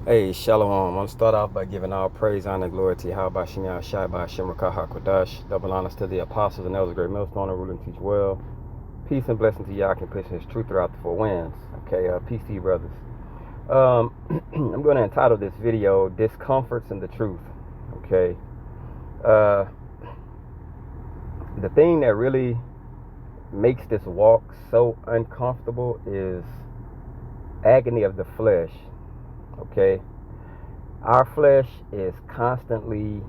Hey, Shalom. I'm going to start off by giving all praise, honor, and glory to Yahweh Shem Shai by Hashem Rakah HaKodash. Double honors to the apostles and elders, great millstone, and rule and teach well. Peace and blessing to Yah, can push his truth throughout the four winds. Okay, peace to you, brothers. I'm going to entitle this video, Discomforts and the Truth. Okay. The thing that really makes this walk so uncomfortable is agony of the flesh. Okay, our flesh is constantly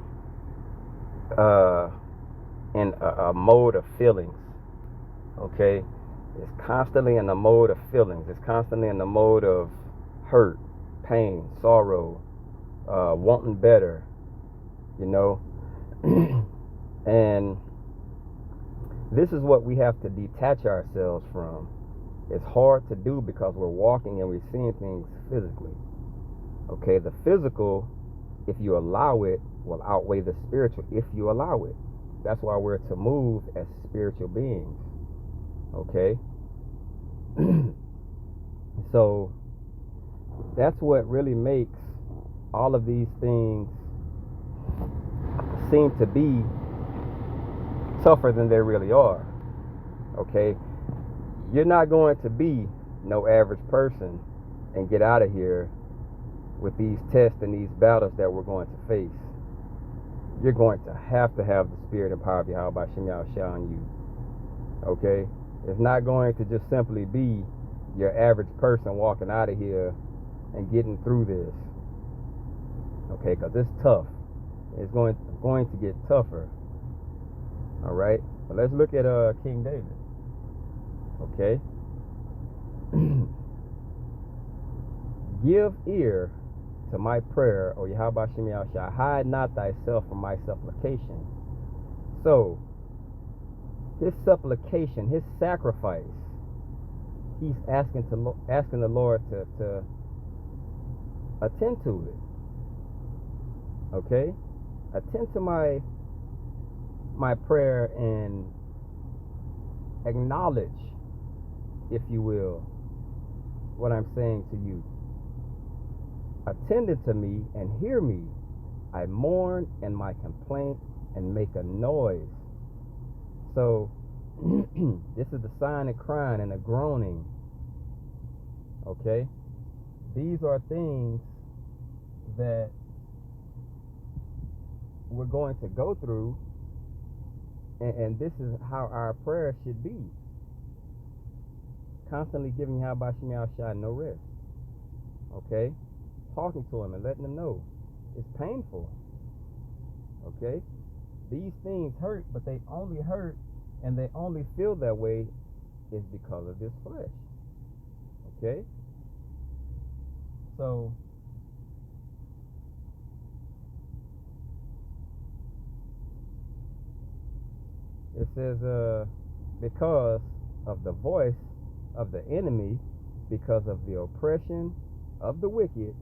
in a mode of feelings. Okay, it's constantly in a mode of feelings. It's constantly in the mode of hurt, pain, sorrow, wanting better, you know. And this is what we have to detach ourselves from. It's hard to do because we're walking and we're seeing things physically. Okay, the physical, if you allow it, will outweigh the spiritual if you allow it. That's why we're to move as spiritual beings. Okay? So, that's what really makes all of these things seem to be tougher than they really are. Okay? You're not going to be no average person and get out of here with these tests and these battles that we're going to face. You're going to have the spirit and power of Yahweh Shem Shai on you. Okay? It's not going to just simply be your average person walking out of here and getting through this. Okay? Because it's tough. It's going to get tougher. Alright? But let's look at King David. Okay? Give ear to my prayer, O Yahweh Shem Shai, hide not thyself from my supplication. So, his supplication, his sacrifice, he's asking the Lord to attend to it. Okay? Attend to my prayer and acknowledge, if you will, what I'm saying to you. Attend to me and hear me. I mourn in my complaint and make a noise. So, this is the sign of crying and a groaning. Okay? These are things that we're going to go through, and this is how our prayer should be. Constantly giving Yahweh Shem Shai no rest. Okay? Talking to him and letting him know it's painful. Okay? These things hurt, but they only hurt and they only feel that way is because of this flesh. Okay? So, it says, because of the voice of the enemy, because of the oppression of the wicked,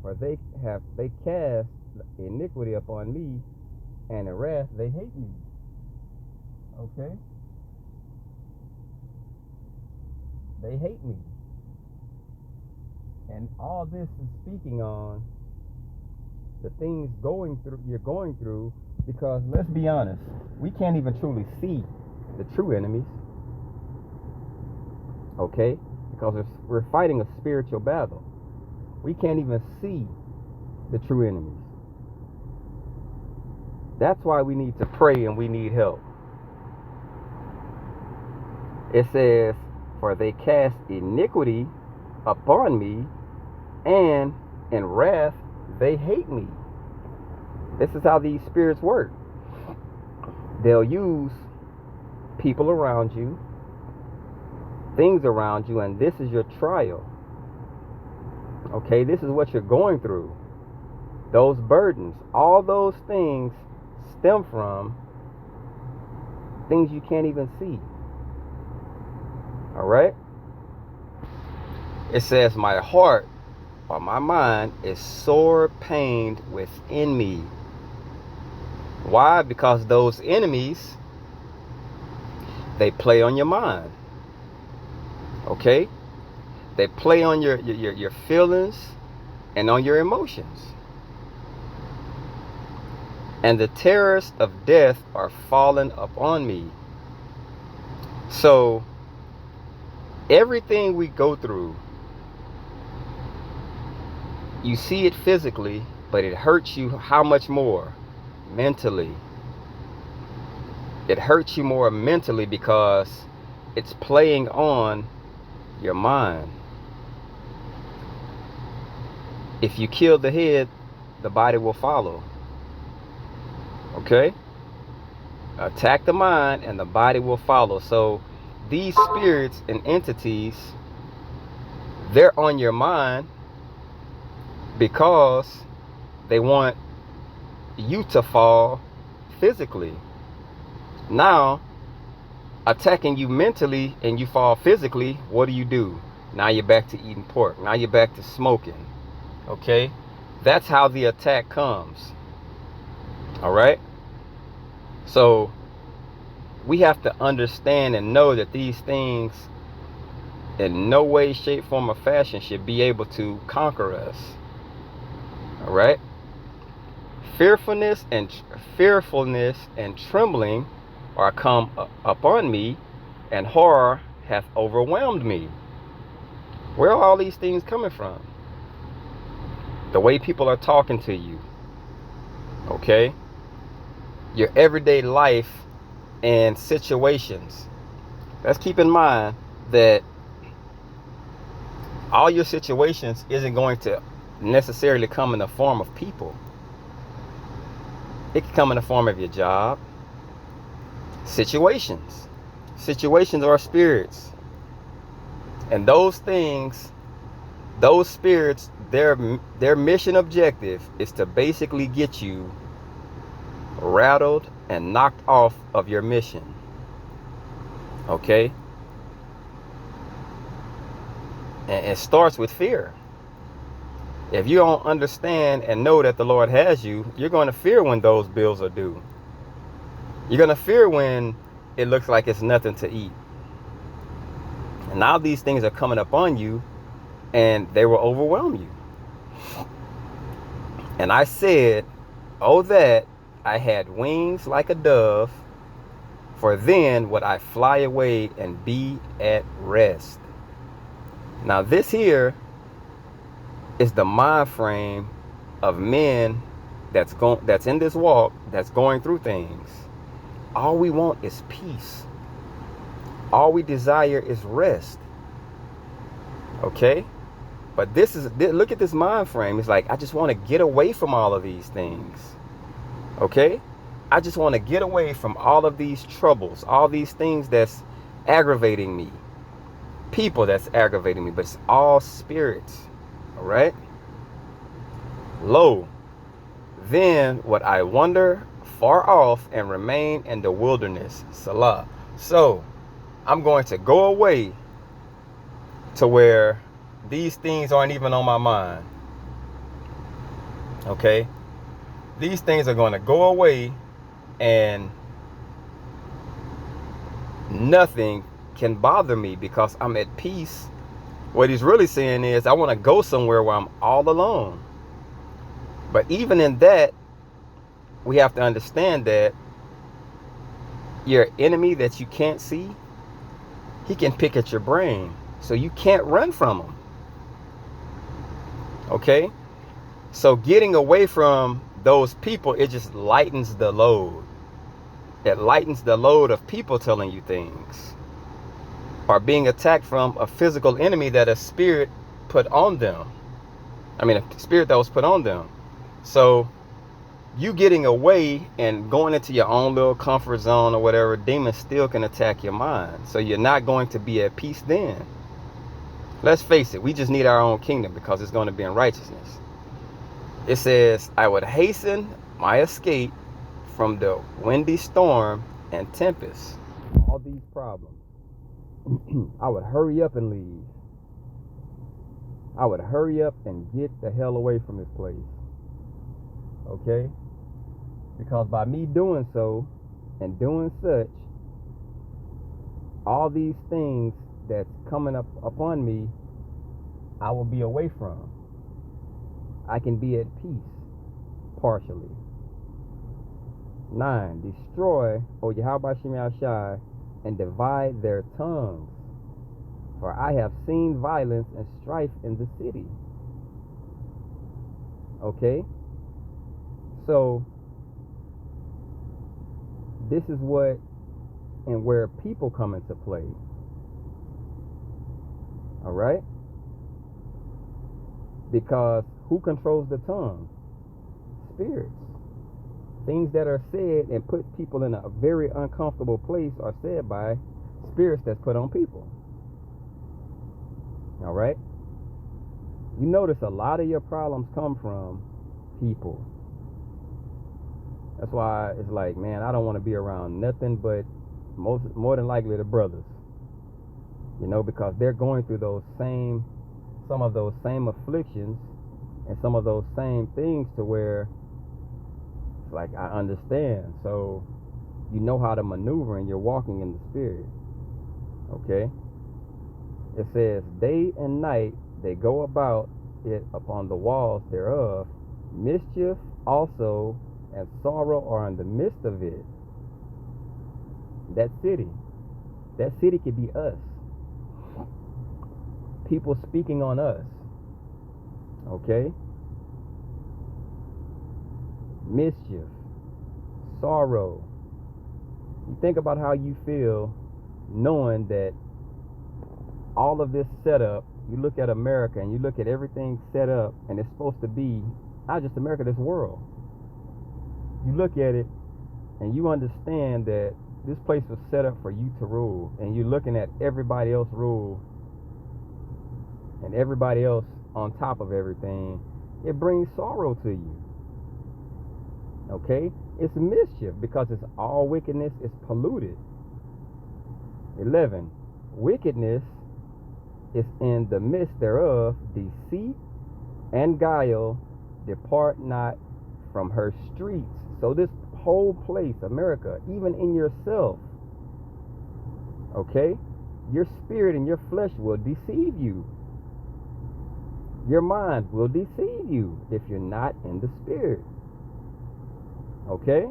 for they cast iniquity upon me, and in wrath they hate me. Okay? They hate me. And all this is speaking on the things you're going through, because let's be honest, we can't even truly see the true enemies. Okay? Because we're fighting a spiritual battle. We can't even see the true enemies. That's why we need to pray and we need help. It says, for they cast iniquity upon me, and in wrath they hate me. This is how these spirits work. They'll use people around you, things around you, and this is your trial. Okay, this is what you're going through. Those burdens, all those things stem from things you can't even see. Alright? It says, my heart or my mind is sore pained within me. Why? Because those enemies, they play on your mind. Okay? They play on your feelings. and on your emotions. And the terrors of death are fallen upon me. So everything we go through, you see it physically, but it hurts you how much more? Mentally. It hurts you more mentally because it's playing on your mind. If you kill the head, the body will follow. Okay? Attack the mind and the body will follow. So these spirits and entities, they're on your mind because they want you to fall physically. Now, attacking you mentally and you fall physically, what do? Now you're back to eating pork. Now you're back to smoking. Okay? That's how the attack comes. All right? So we have to understand and know that these things in no way, shape, form, or fashion should be able to conquer us. All right? Fearfulness and trembling are come upon me, and horror hath overwhelmed me. Where are all these things coming from? The way people are talking to you. Okay? Your everyday life and situations. Let's keep in mind that all your situations isn't going to necessarily come in the form of people. It can come in the form of your job. Situations are spirits, and those things, those spirits, their mission objective is to basically get you rattled and knocked off of your mission. Okay? And it starts with fear. If you don't understand and know that the Lord has you, you're going to fear when those bills are due. You're going to fear when it looks like it's nothing to eat. And now these things are coming up on you, and they will overwhelm you. And I said, oh, that I had wings like a dove, for then would I fly away and be at rest. Now this here is the mind frame of men that's in this walk, that's going through things. All we want is peace. All we desire is rest. Okay? But look at this mind frame. It's like, I just want to get away from all of these things. Okay? I just want to get away from all of these troubles, all these things that's aggravating me. People that's aggravating me, but it's all spirits. All right? Lo, then would I wander far off and remain in the wilderness. Salah. So, I'm going to go away to where these things aren't even on my mind. Okay? These things are going to go away, and nothing can bother me because I'm at peace. What he's really saying is, I want to go somewhere where I'm all alone. But even in that, we have to understand that your enemy that you can't see, he can pick at your brain. So you can't run from him. Okay? So getting away from those people, it just lightens the load. It lightens the load of people telling you things, or being attacked from a physical enemy that a spirit put on them. A spirit that was put on them. So you getting away and going into your own little comfort zone or whatever, demons still can attack your mind. So you're not going to be at peace then. Let's face it, we just need our own kingdom because it's going to be in righteousness. It says, I would hasten my escape from the windy storm and tempest. All these problems. I would hurry up and leave. I would hurry up and get the hell away from this place. Okay? Because by me doing so and doing such, all these things that's coming up upon me, I will be away from. I can be at peace partially. 9. Destroy, O Yahweh Shem Yahshai, and divide their tongues. For I have seen violence and strife in the city. Okay? So, this is what and where people come into play. Alright? Because who controls the tongue? Spirits. Things that are said and put people in a very uncomfortable place are said by spirits that's put on people. Alright? You notice a lot of your problems come from people. That's why it's like, man, I don't want to be around nothing but more than likely the brothers. You know, because they're going through some of those same afflictions and some of those same things to where it's like, I understand. So you know how to maneuver and you're walking in the spirit. Okay? It says, day and night they go about it upon the walls thereof. Mischief also and sorrow are in the midst of it. That city could be us. People speaking on us. Okay? Mischief, sorrow. You think about how you feel knowing that all of this setup, you look at America and you look at everything set up, and it's supposed to be not just America, this world. You look at it and you understand that this place was set up for you to rule, and you're looking at everybody else rule and everybody else on top of everything. It brings sorrow to you. Okay? It's mischief because it's all wickedness is polluted. 11. Wickedness is in the midst thereof. Deceit and guile depart not from her streets. So this whole place, America, even in yourself, okay, your spirit and your flesh will deceive you. Your mind will deceive you if you're not in the spirit. Okay?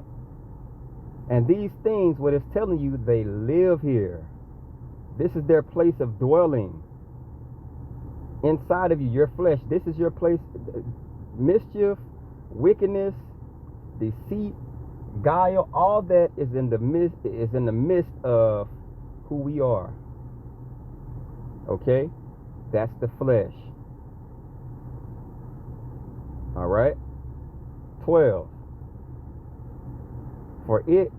And these things, what it's telling you, they live here. This is their place of dwelling. Inside of you, your flesh, this is your place. Mischief, wickedness, deceit, guile, all that is in the midst of who we are. Okay? That's the flesh. Alright? 12. For it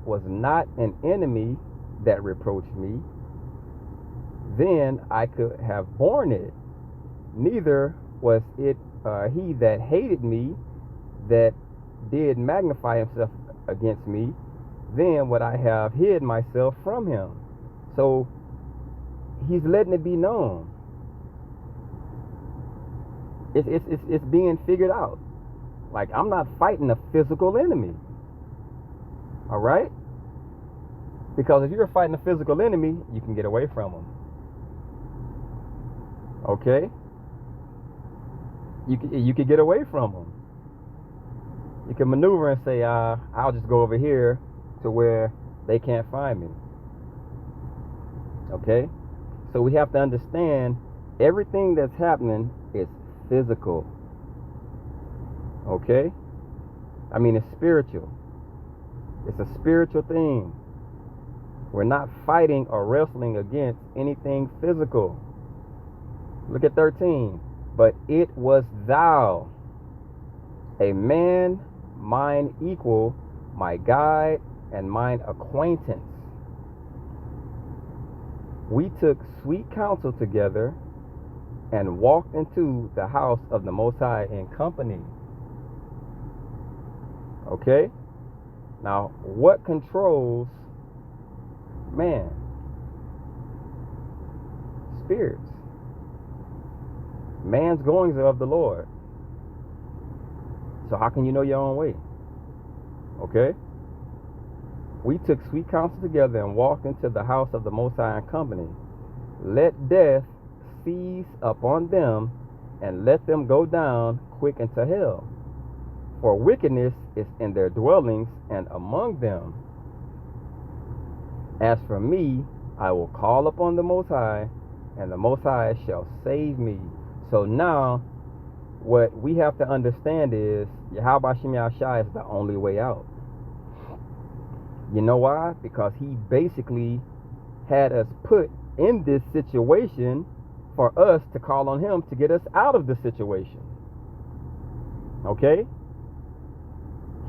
was not an enemy that reproached me, then I could have borne it. Neither was it he that hated me that did magnify himself against me, then would I have hid myself from him. So he's letting it be known. It's being figured out. Like, I'm not fighting a physical enemy. Alright? Because if you're fighting a physical enemy, you can get away from them. Okay? You can get away from them. You can maneuver and say, I'll just go over here to where they can't find me. Okay? So we have to understand everything that's happening is physical. Okay? I mean, it's spiritual. It's a spiritual thing. We're not fighting or wrestling against anything physical. Look at 13. But it was thou, a man, mine equal, my guide, and mine acquaintance. We took sweet counsel together and walked into the house of the Most High in company. Okay? Now, what controls man? Spirits. Man's goings are of the Lord. So how can you know your own way? Okay? We took sweet counsel together and walked into the house of the Most High in company. Let death seize upon them and let them go down quick into hell. For wickedness is in their dwellings and among them. As for me, I will call upon the Most High, and the Most High shall save me. So now, what we have to understand is Yahweh Shem Yahshai is the only way out. You know why? Because he basically had us put in this situation for us to call on him to get us out of the situation. Okay?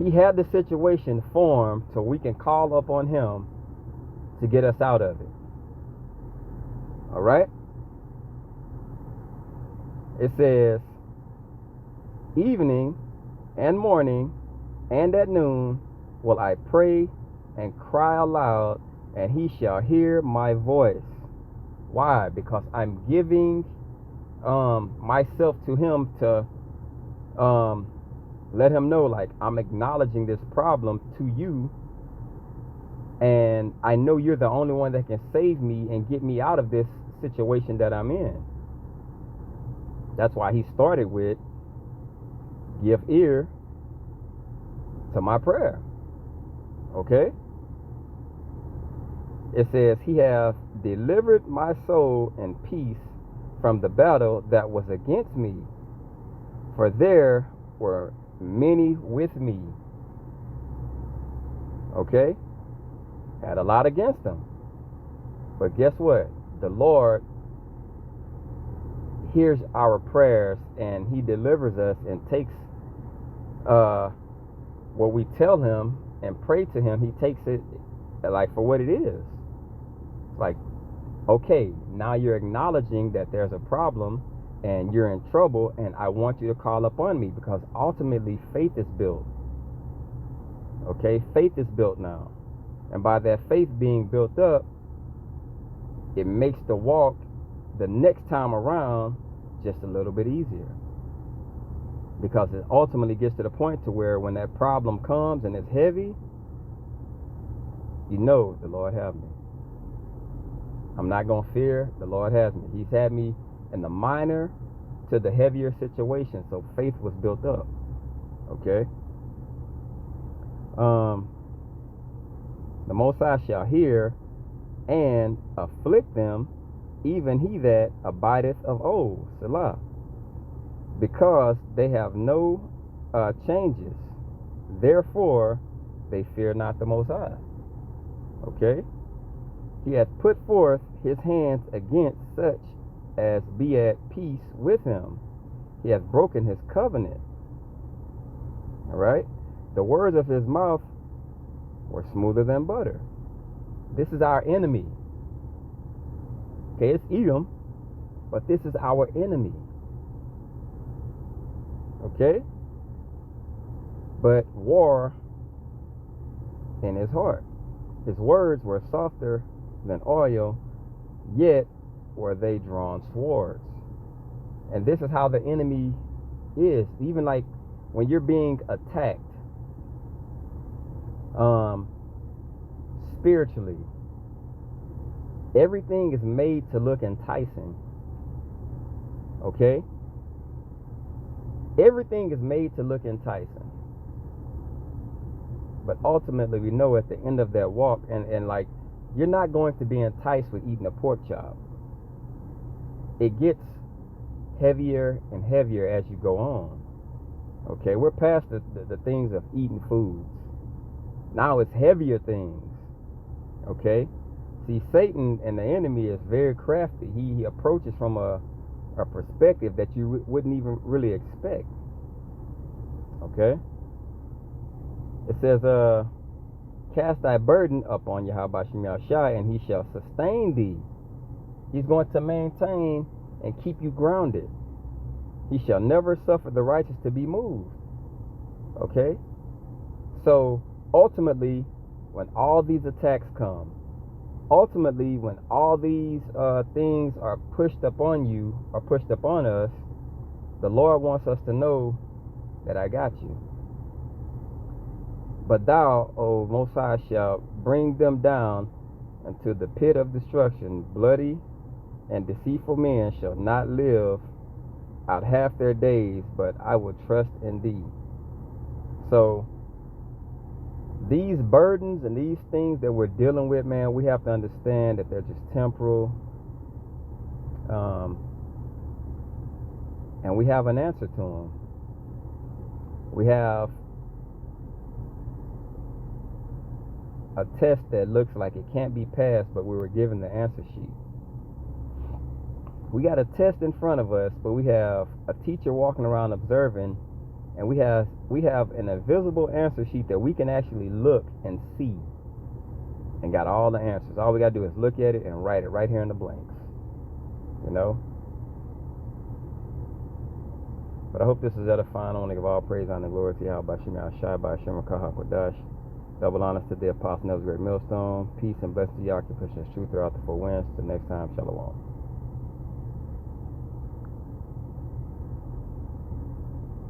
He had the situation formed so we can call upon him to get us out of it. Alright? It says, evening and morning and at noon will I pray and cry aloud, and he shall hear my voice. Why? Because I'm giving myself to him to let him know, like, I'm acknowledging this problem to you, and I know you're the only one that can save me and get me out of this situation that I'm in. That's why he started with, give ear to my prayer. Okay? It says, he hath delivered my soul in peace from the battle that was against me, for there were many with me. Okay? Had a lot against them. But guess what? The Lord hears our prayers, and he delivers us and takes what we tell him and pray to him. He takes it like for what it is. Like, okay, now you're acknowledging that there's a problem and you're in trouble, and I want you to call upon me, because ultimately faith is built. Okay, faith is built now. And by that faith being built up, it makes the walk the next time around just a little bit easier. Because it ultimately gets to the point to where when that problem comes and it's heavy, you know the Lord have me. I'm not going to fear. The Lord has me. He's had me in the minor to the heavier situation. So faith was built up. Okay? The Most High shall hear and afflict them, even he that abideth of old. Selah. Because they have no changes. Therefore, they fear not the Most High. Okay? He hath put forth his hands against such as be at peace with him. He hath broken his covenant. Alright? The words of his mouth were smoother than butter. This is our enemy. Okay, it's Edom, but this is our enemy. Okay? But war in his heart. His words were softer than oil, yet were they drawn swords. And this is how the enemy is. Even like when you're being attacked spiritually, everything is made to look enticing. Okay? Everything is made to look enticing. But ultimately, we know at the end of that walk, and like, you're not going to be enticed with eating a pork chop. It gets heavier and heavier as you go on. Okay, we're past the things of eating foods. Now it's heavier things. Okay? See, Satan and the enemy is very crafty. He approaches from a perspective that you wouldn't even really expect. Okay? It says, cast thy burden upon Yahweh Shem Yahshai, and he shall sustain thee. He's going to maintain and keep you grounded. He shall never suffer the righteous to be moved. Okay? So, ultimately, when all these attacks come, ultimately, when all these things are pushed upon you, or pushed upon us, the Lord wants us to know that I got you. But thou, O Most High, shalt bring them down into the pit of destruction. Bloody and deceitful men shall not live out half their days, but I will trust in thee. So these burdens and these things that we're dealing with, man, we have to understand that they're just temporal. And we have an answer to them. We have a test that looks like it can't be passed, but we were given the answer sheet. We got a test in front of us, but we have a teacher walking around observing, and we have an invisible answer sheet that we can actually look and see, and got all the answers. All we got to do is look at it and write it right here in the blanks, you know. But I hope this is edifying. I want to give all praise, honor, and glory to Yahweh Bashim Yahshai Bashim Kahakwadash. Double honors to the Apostle of the Great Millstone. Peace and blessings to Yah, keep pushing his truth throughout the four winds. Till next time, Shalom.